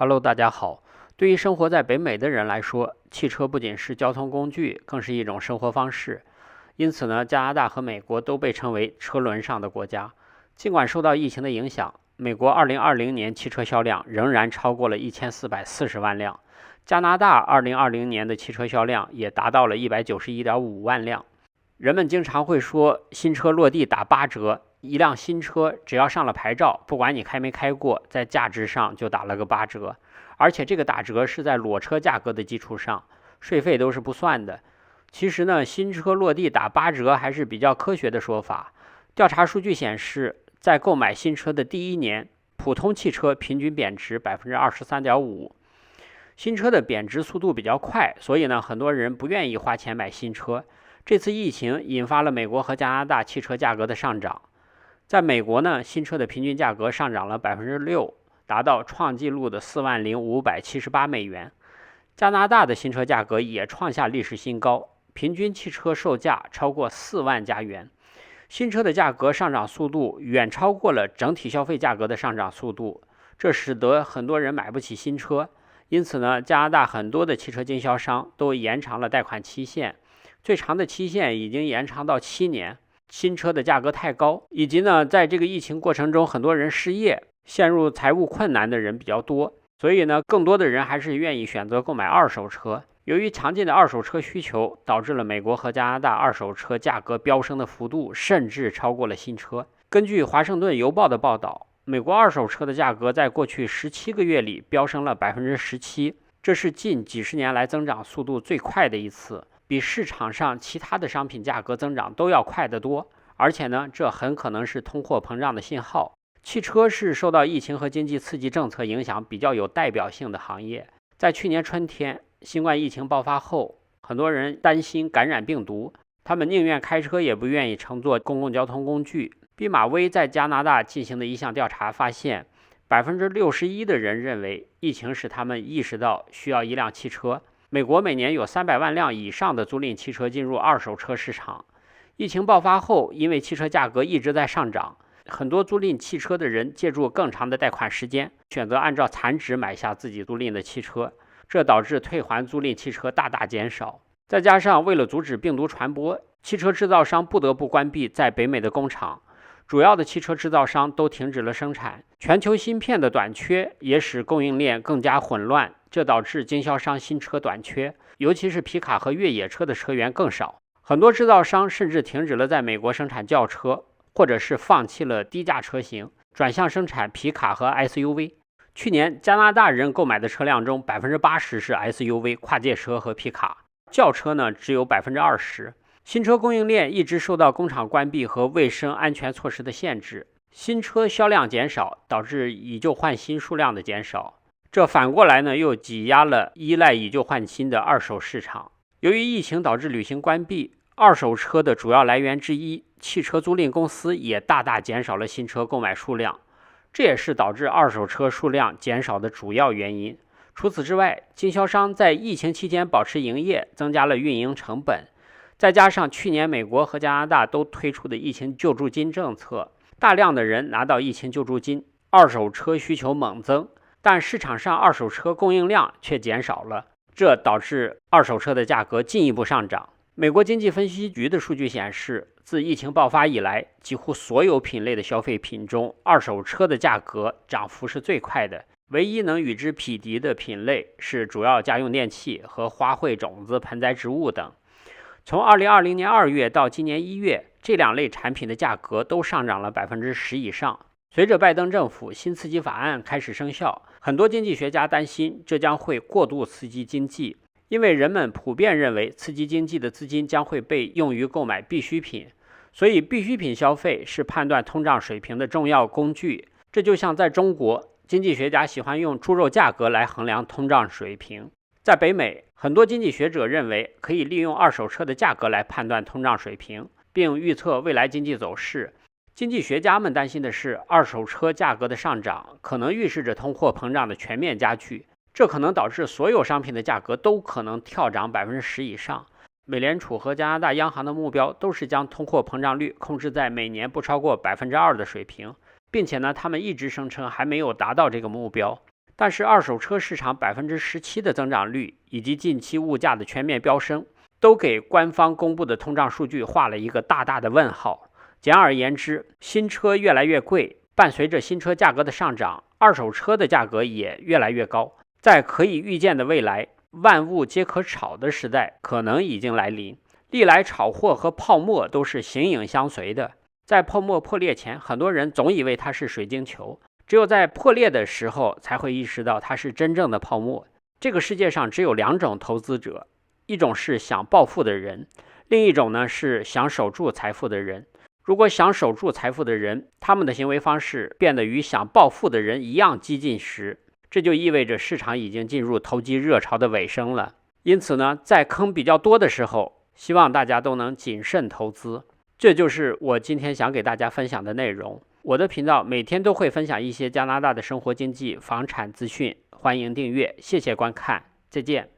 Hello，大家好。对于生活在北美的人来说，汽车不仅是交通工具，更是一种生活方式。因此呢，加拿大和美国都被称为车轮上的国家。尽管受到疫情的影响，美国2020年汽车销量仍然超过了1440万辆，加拿大2020年的汽车销量也达到了191.5万辆。人们经常会说，新车落地打8折。一辆新车只要上了牌照，不管你开没开过，在价值上就打了个8折，而且这个打折是在裸车价格的基础上，税费都是不算的。其实呢，新车落地打8折还是比较科学的说法。调查数据显示，在购买新车的第1年，普通汽车平均贬值23.5%。新车的贬值速度比较快，所以呢，很多人不愿意花钱买新车。这次疫情引发了美国和加拿大汽车价格的上涨。在美国呢，新车的平均价格上涨了6%，达到创纪录的40578美元。加拿大的新车价格也创下历史新高，平均汽车售价超过4万加元。新车的价格上涨速度远超过了整体消费价格的上涨速度，这使得很多人买不起新车。因此呢，加拿大很多的汽车经销商都延长了贷款期限，最长的期限已经延长到7年。新车的价格太高，以及呢，在这个疫情过程中，很多人失业，陷入财务困难的人比较多，所以呢，更多的人还是愿意选择购买二手车。由于强劲的二手车需求，导致了美国和加拿大二手车价格飙升的幅度甚至超过了新车。根据华盛顿邮报的报道，美国二手车的价格在过去17个月里飙升了17%，这是近几十年来增长速度最快的一次。比市场上其他的商品价格增长都要快得多，而且呢，这很可能是通货膨胀的信号。汽车是受到疫情和经济刺激政策影响比较有代表性的行业。在去年春天，新冠疫情爆发后，很多人担心感染病毒，他们宁愿开车也不愿意乘坐公共交通工具。毕马威在加拿大进行的一项调查发现，61%的人认为疫情使他们意识到需要一辆汽车。美国每年有300万辆以上的租赁汽车进入二手车市场。疫情爆发后，因为汽车价格一直在上涨，很多租赁汽车的人借助更长的贷款时间，选择按照残值买下自己租赁的汽车，这导致退还租赁汽车大大减少。再加上为了阻止病毒传播，汽车制造商不得不关闭在北美的工厂，主要的汽车制造商都停止了生产。全球芯片的短缺也使供应链更加混乱，这导致经销商新车短缺，尤其是皮卡和越野车的车源更少。很多制造商甚至停止了在美国生产轿车，或者是放弃了低价车型，转向生产皮卡和 SUV。去年加拿大人购买的车辆中，80%是 SUV 跨界车和皮卡，轿车呢只有20%。新车供应链一直受到工厂关闭和卫生安全措施的限制，新车销量减少，导致以旧换新数量的减少。这反过来呢，又挤压了依赖以旧换新的二手市场。由于疫情导致旅行关闭，二手车的主要来源之一，汽车租赁公司也大大减少了新车购买数量，这也是导致二手车数量减少的主要原因。除此之外，经销商在疫情期间保持营业，增加了运营成本。再加上去年美国和加拿大都推出的疫情救助金政策，大量的人拿到疫情救助金，二手车需求猛增，但市场上二手车供应量却减少了，这导致二手车的价格进一步上涨。美国经济分析局的数据显示，自疫情爆发以来，几乎所有品类的消费品中，二手车的价格涨幅是最快的。唯一能与之匹敌的品类是主要家用电器和花卉、种子、盆栽植物等。从2020年2月到今年1月，这两类产品的价格都上涨了10%以上。随着拜登政府新刺激法案开始生效，很多经济学家担心这将会过度刺激经济，因为人们普遍认为刺激经济的资金将会被用于购买必需品，所以必需品消费是判断通胀水平的重要工具。这就像在中国，经济学家喜欢用猪肉价格来衡量通胀水平。在北美，很多经济学者认为可以利用二手车的价格来判断通胀水平，并预测未来经济走势。经济学家们担心的是，二手车价格的上涨可能预示着通货膨胀的全面加剧，这可能导致所有商品的价格都可能跳涨10%以上。美联储和加拿大央行的目标都是将通货膨胀率控制在每年不超过2%的水平，并且呢，他们一直声称还没有达到这个目标。但是二手车市场17%的增长率以及近期物价的全面飙升，都给官方公布的通胀数据画了一个大大的问号。简而言之，新车越来越贵，伴随着新车价格的上涨，二手车的价格也越来越高。在可以预见的未来，万物皆可炒的时代可能已经来临。历来炒货和泡沫都是形影相随的，在泡沫破裂前，很多人总以为它是水晶球，只有在破裂的时候才会意识到它是真正的泡沫。这个世界上只有2种投资者，一种是想暴富的人，另一种呢是想守住财富的人。如果想守住财富的人，他们的行为方式变得与想暴富的人一样激进时，这就意味着市场已经进入投机热潮的尾声了。因此呢，在坑比较多的时候，希望大家都能谨慎投资。这就是我今天想给大家分享的内容。我的频道每天都会分享一些加拿大的生活经济、房产资讯，欢迎订阅，谢谢观看，再见。